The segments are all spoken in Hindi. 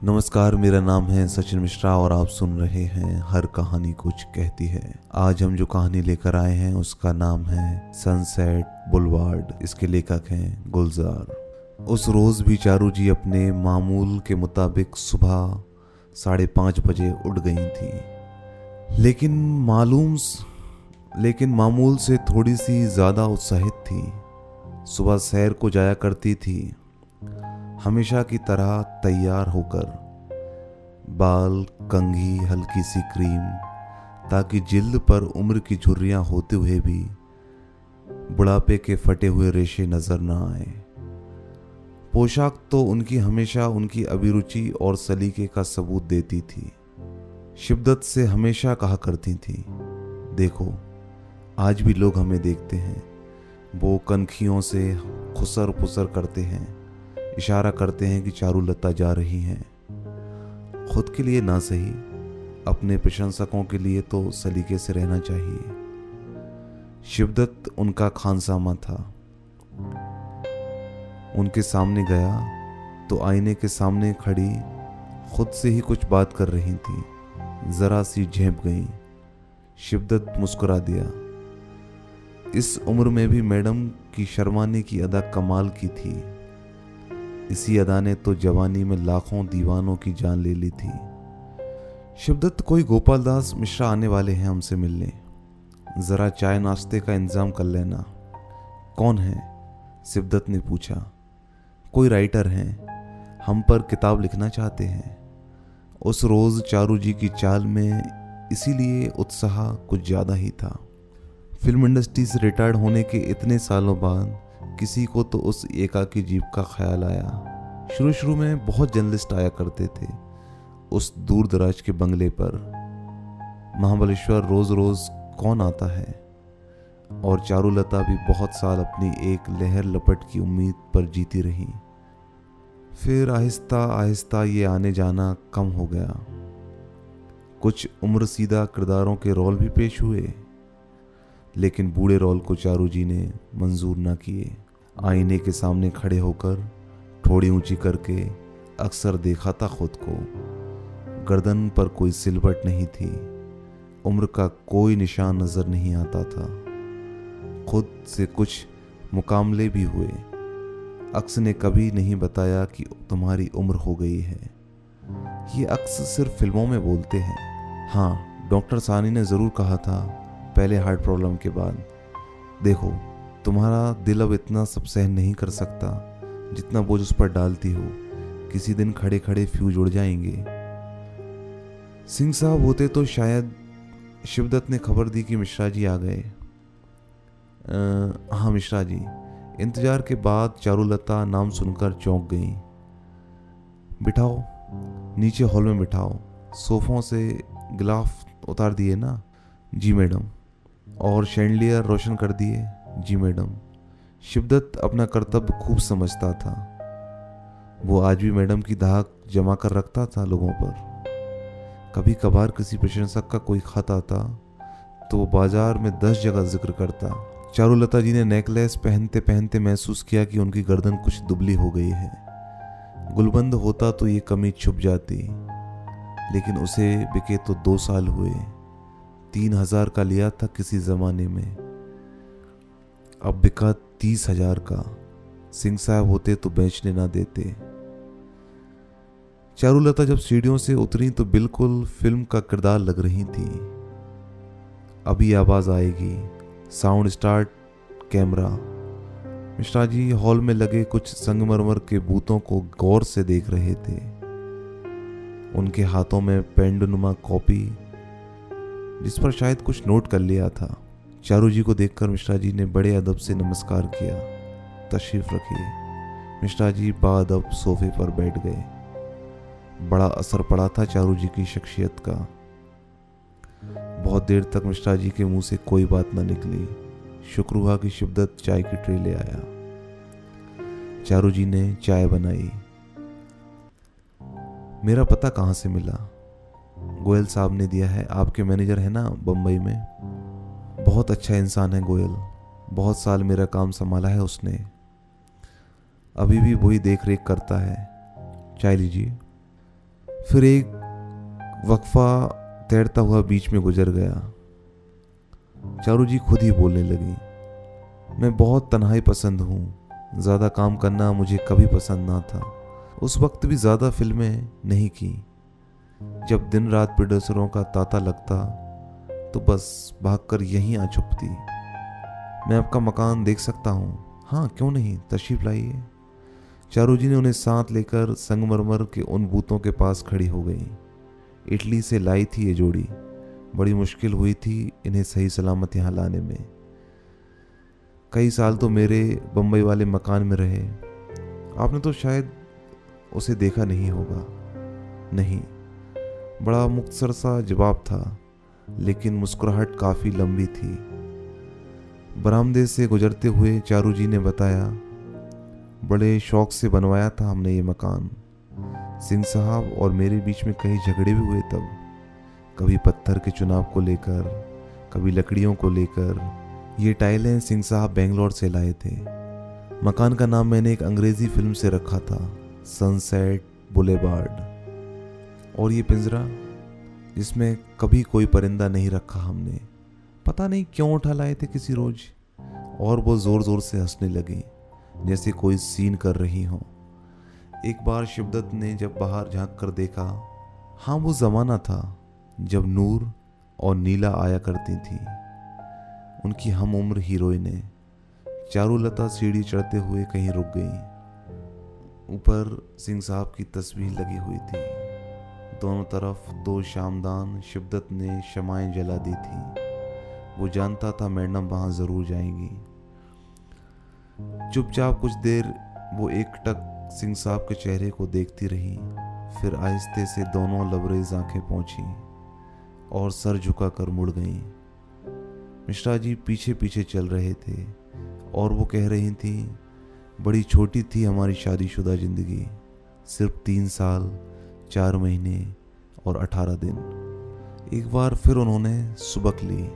नमस्कार, मेरा नाम है सचिन मिश्रा और आप सुन रहे हैं हर कहानी कुछ कहती है। आज हम जो कहानी लेकर आए हैं उसका नाम है सनसेट बुलवार्ड। इसके लेखक हैं गुलजार। उस रोज भी चारू जी अपने मामूल के मुताबिक सुबह 5:30 बजे उठ गई थी, लेकिन मामूल से थोड़ी सी ज्यादा उत्साहित थी। सुबह सैर को जाया करती थी, हमेशा की तरह तैयार होकर, बाल, कंघी, हल्की सी क्रीम, ताकि जिल्द पर उम्र की झुर्रियां होते हुए भी बुढ़ापे के फटे हुए रेशे नजर न आए। पोशाक तो उनकी हमेशा उनकी अभिरुचि और सलीके का सबूत देती थी। शिद्दत से हमेशा कहा करती थी, देखो आज भी लोग हमें देखते हैं। वो कनखियों से खुसर पुसर करते हैं, इशारा करते हैं कि चारुलता जा रही हैं। खुद के लिए ना सही, अपने प्रशंसकों के लिए तो सलीके से रहना चाहिए। शिद्दत उनका खानसामा था। उनके सामने गया तो आईने के सामने खड़ी खुद से ही कुछ बात कर रही थी। जरा सी झेंप गई। शिद्दत मुस्कुरा दिया। इस उम्र में भी मैडम की शर्माने की अदा कमाल की थी। इसी अदा ने तो जवानी में लाखों दीवानों की जान ले ली थी। शिद्दत, कोई गोपाल दास मिश्रा आने वाले हैं हमसे मिलने, जरा चाय नाश्ते का इंतजाम कर लेना। कौन है? शिद्दत ने पूछा। कोई राइटर हैं, हम पर किताब लिखना चाहते हैं। उस रोज चारू जी की चाल में इसीलिए उत्साह कुछ ज्यादा ही था। फिल्म इंडस्ट्री से रिटायर्ड होने के इतने सालों बाद किसी को तो उस एकाकी जीव का ख्याल आया। शुरू में बहुत जर्नलिस्ट आया करते थे उस दूर दराज के बंगले पर। महाबलेश्वर रोज रोज कौन आता है। और चारुलता भी बहुत साल अपनी एक लहर लपट की उम्मीद पर जीती रही। फिर आहिस्ता आहिस्ता ये आने जाना कम हो गया। कुछ उम्र सीधा किरदारों के रोल भी पेश हुए, लेकिन बूढ़े रोल को चारू जी ने मंजूर न किए। आईने के सामने खड़े होकर ठोड़ी ऊंची करके अक्सर देखा था खुद को। गर्दन पर कोई सिलवट नहीं थी, उम्र का कोई निशान नजर नहीं आता था। खुद से कुछ मुकामले भी हुए। अक्स ने कभी नहीं बताया कि तुम्हारी उम्र हो गई है। ये अक्स सिर्फ फिल्मों में बोलते हैं। हाँ, डॉक्टर सानी ने जरूर कहा था पहले हार्ट प्रॉब्लम के बाद, देखो तुम्हारा दिल अब इतना सब सहन नहीं कर सकता जितना बोझ उस पर डालती हो। किसी दिन खड़े खड़े फ्यूज उड़ जाएंगे। सिंह साहब होते तो शायद। शिद्दत ने खबर दी कि मिश्रा जी आ गए। हाँ मिश्रा जी। इंतजार के बाद चारुलता नाम सुनकर चौंक गई। बिठाओ, नीचे हॉल में बिठाओ। सोफों से गिलाफ उतार दिए ना? जी मैडम। और शैंडलियर रोशन कर दिए? जी मैडम। शिद्दत अपना कर्तव्य खूब समझता था। वो आज भी मैडम की धाक जमा कर रखता था लोगों पर। कभी कभार किसी प्रशंसक का कोई खत आता तो वो बाजार में 10 जगह जिक्र करता। चारुलता जी ने नेकलेस पहनते पहनते महसूस किया कि उनकी गर्दन कुछ दुबली हो गई है। गुलबंद होता तो ये कमी छुप जाती, लेकिन उसे बिके तो 2 साल हुए। 3,000 का लिया था किसी जमाने में, अब बिका 30,000 का। सिंह साहब होते तो बेचने ना देते। चारुलता जब सीढ़ियों से उतरी तो बिल्कुल फिल्म का किरदार लग रही थी। अभी आवाज आएगी, sound start, camera. Mishra ji hall में लगे कुछ संगमरमर के बूतों को गौर से देख रहे थे। उनके हाथों में पेंडुनुमा कॉपी, जिस पर शायद कुछ नोट कर लिया था। चारू जी को देखकर मिश्रा जी ने बड़े अदब से नमस्कार किया। तशरीफ रखिए। मिश्रा जी बाअदब सोफे पर बैठ गए। बड़ा असर पड़ा था चारू जी की शख्सियत का। बहुत देर तक मिश्रा जी के मुंह से कोई बात न निकली। शुक्र हुआ कि शिद्दत चाय की ट्रे ले आया। चारू जी ने चाय बनाई। मेरा पता कहाँ से मिला? गोयल साहब ने दिया है। आपके मैनेजर है ना बम्बई में? बहुत अच्छा इंसान है गोयल, बहुत साल मेरा काम संभाला है उसने। अभी भी वही देख रेख करता है। चाय लीजिए। फिर एक वक्फा तैरता हुआ बीच में गुजर गया। चारू जी खुद ही बोलने लगी, मैं बहुत तन्हाई पसंद हूँ, ज़्यादा काम करना मुझे कभी पसंद ना था। उस वक्त भी ज़्यादा फिल्में नहीं की। जब दिन रात प्रोड्यूसरों का तांता लगता तो बस भागकर यहीं आ छुपती। मैं आपका मकान देख सकता हूँ? हाँ क्यों नहीं, तशरीफ लाइए। चारू जी ने उन्हें साथ लेकर संगमरमर के उन बूतों के पास खड़ी हो गई। इटली से लाई थी ये जोड़ी, बड़ी मुश्किल हुई थी इन्हें सही सलामत यहाँ लाने में। कई साल तो मेरे बम्बई वाले मकान में रहे। आपने तो शायद उसे देखा नहीं होगा। नहीं, बड़ा मुख्तसर सा जवाब था, लेकिन मुस्कुराहट काफ़ी लंबी थी। बरामदे से गुजरते हुए चारू जी ने बताया, बड़े शौक से बनवाया था हमने ये मकान। सिंह साहब और मेरे बीच में कई झगड़े भी हुए तब, कभी पत्थर के चुनाव को लेकर, कभी लकड़ियों को लेकर। ये टाइलें सिंह साहब बेंगलोर से लाए थे। मकान का नाम मैंने एक अंग्रेजी फिल्म से रखा था, सनसेट बुलेवार्ड। और ये पिंजरा जिसमें कभी कोई परिंदा नहीं रखा हमने, पता नहीं क्यों उठा लाए थे किसी रोज। और वो जोर जोर से हंसने लगी जैसे कोई सीन कर रही हो। एक बार शिवदत्त ने जब बाहर झांक कर देखा, हाँ वो जमाना था जब नूर और नीला आया करती थी, उनकी हम उम्र हीरोइनें। चारुलता सीढ़ी चढ़ते हुए कहीं रुक गई। ऊपर सिंह साहब की तस्वीर लगी हुई थी। दोनों तरफ 2 शामदान शिवदत्त ने शमाएं जला दी थी। वो जानता था मैडम वहां जरूर जाएंगी। चुपचाप कुछ देर वो एकटक सिंह साहब के चेहरे को देखती रही, फिर आहिस्ते से दोनों लबरेज आंखें पहुंची और सर झुकाकर मुड़ गईं। मिश्रा जी पीछे पीछे चल रहे थे और वो कह रही थी, बड़ी छोटी थी हमारी शादीशुदा जिंदगी, सिर्फ 3 साल 4 महीने और 18 दिन। एक बार फिर उन्होंने सुबक ली।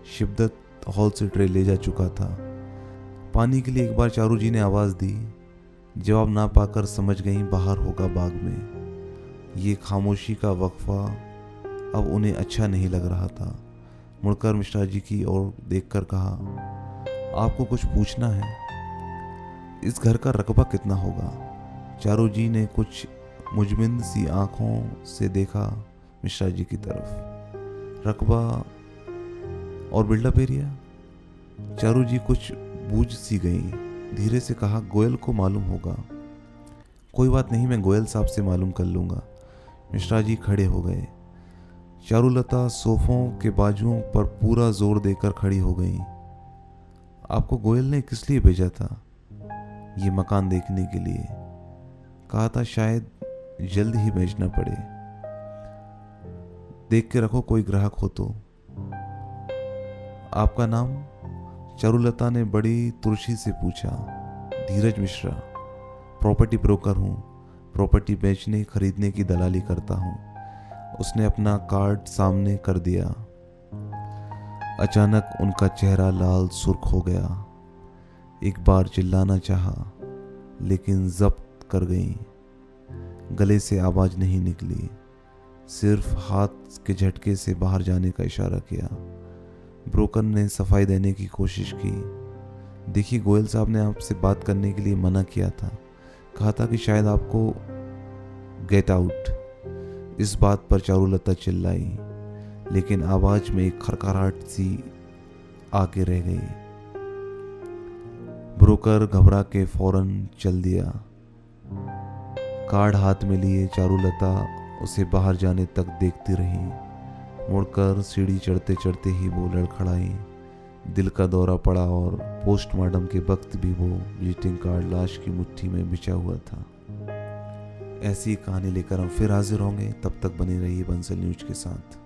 शिवदत्त हॉल से ट्रे ले जा चुका था। पानी के लिए एक बार चारू जी ने आवाज़ दी। जवाब ना पाकर समझ गई बाहर होगा बाग में। ये खामोशी का वक्फा अब उन्हें अच्छा नहीं लग रहा था। मुड़कर मिश्रा जी की ओर देखकर कहा, आपको कुछ पूछना है? इस घर का रकबा कितना होगा? चारू जी ने कुछ मुजमिन सी आंखों से देखा मिश्रा जी की तरफ। रकबा और बिल्डअप एरिया? चारू जी कुछ बूझ सी गई, धीरे से कहा, गोयल को मालूम होगा। कोई बात नहीं, मैं गोयल साहब से मालूम कर लूंगा। मिश्रा जी खड़े हो गए। चारुलता सोफों के बाजुओं पर पूरा जोर देकर खड़ी हो गई। आपको गोयल ने किस लिए भेजा था? ये मकान देखने के लिए। कहा था शायद जल्द ही बेचना पड़े। देख के रखो कोई ग्राहक हो तो। आपका नाम? चारुलता ने बड़ी तुरशी से पूछा। धीरज मिश्रा, प्रॉपर्टी ब्रोकर हूँ। प्रॉपर्टी बेचने खरीदने की दलाली करता हूँ। उसने अपना कार्ड सामने कर दिया। अचानक उनका चेहरा लाल सुर्ख हो गया। एक बार चिल्लाना चाहा, लेकिन जब्त कर गई। गले से आवाज नहीं निकली, सिर्फ हाथ के झटके से बाहर जाने का इशारा किया। ब्रोकर ने सफाई देने की कोशिश की। देखिए, गोयल साहब ने आपसे बात करने के लिए मना किया था। कहा था कि शायद आपको गेट आउट। इस बात पर चारुलता चिल्लाई, लेकिन आवाज में एक खरखराहट सी आके रह गई। ब्रोकर घबरा के फौरन चल दिया। कार्ड हाथ में लिए चारुलता उसे बाहर जाने तक देखती रही। मुड़कर सीढ़ी चढ़ते चढ़ते ही वो लड़खड़ाई। दिल का दौरा पड़ा और पोस्टमार्टम के वक्त भी वो विजिटिंग कार्ड लाश की मुट्ठी में बिछा हुआ था। ऐसी कहानी लेकर हम फिर हाजिर होंगे। तब तक बने रहिए बंसल न्यूज के साथ।